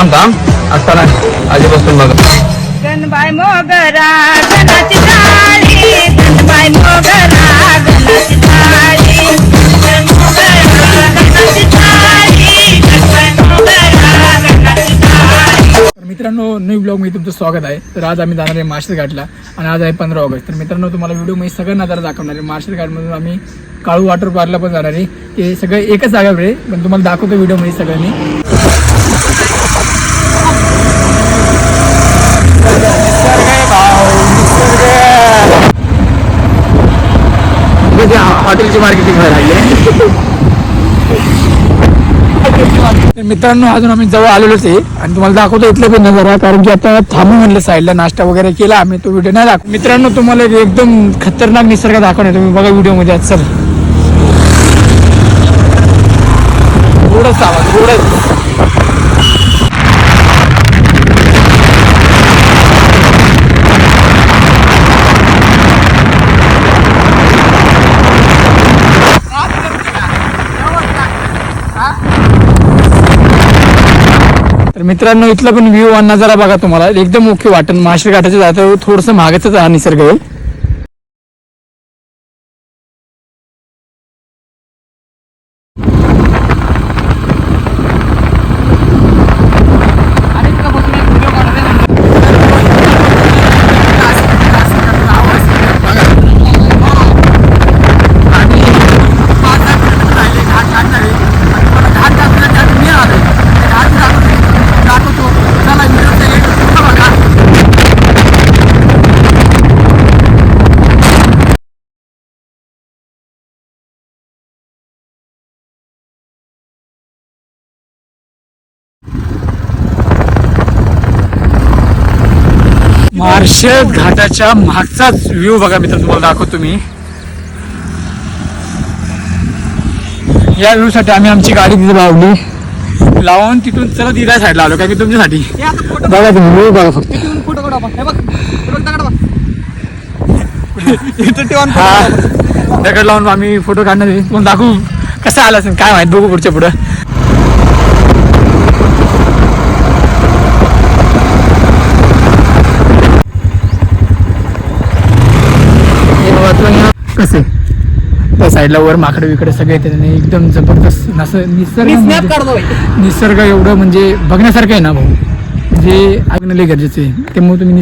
थांब असताना आधीपासून बघा. गणबाई मोगरा गणाची टाळी, गणबाई मोगरा गणाची टाळी, गणाची टाळी, गणाची टाळी. मित्रांनो, न्यू ब्लॉग मध्ये तुमचं स्वागत आहे. तर आज आम्ही जाणार आहे मार्शल घाटला आणि आज आहे 15 ऑगस्ट. तर मित्रांनो, तुम्हाला व्हिडिओ मध्ये सगळं नजारा दाखवणार आहे. मार्शल घाटमधून आम्ही काळू वॉटर पार्कला पण जाणार आहे. ते सगळं एकच जागावर आहे, पण तुम्हाला दाखवतो व्हिडिओ मध्ये सगळ्यांनी. हॉटेलची मार्केटिंग व्हायला लागली. तर मित्रांनो, अजून आम्ही जवळ आलेलोच आहे आणि तुम्हाला दाखवतो इथले पण नजारा, कारण की आता थांबू म्हणलं साईडला, नाश्ता वगैरे केला आम्ही. तो व्हिडिओ नाही दाखव. मित्रांनो, तुम्हाला एकदम खतरनाक निसर्ग दाखवणार, तुम्ही बघा व्हिडिओ मध्ये. आज चल थोडंच आवाज, थोडंच. तर मित्रांनो, इथला पण व्ह्यू आणि नजारा बघा, तुम्हाला एकदम मुख्य वाटण. मार्शल घाटाच्या जातं थोडंसं महागाच हा निसर्ग आहे. मार्शल घाटाच्या मागचाच व्ह्यू बघा मित्र, तुम्हाला दाखवतो मी. या व्ह्यू साठी आम्ही आमची गाडी तिथे लावली, लावून तिथून चला तिला साईडला आलो, काय की तुमच्यासाठी. बघा तुम्ही व्ह्यू बघा फक्त. दगड लावून आम्ही फोटो काढणार आहे. तुम्हाला दाखवू कसं आला असेल काय माहित, बघू पुढच्या पुढं. कसे त्या साईडला वर माकडे विकडे सगळे येते आणि एकदम जबरदस्त असं निसर्ग एवढं म्हणजे बघण्यासारखं आहे ना भाऊ, म्हणजे ऐकणं लय गरजेचं आहे. त्यामुळे तुम्ही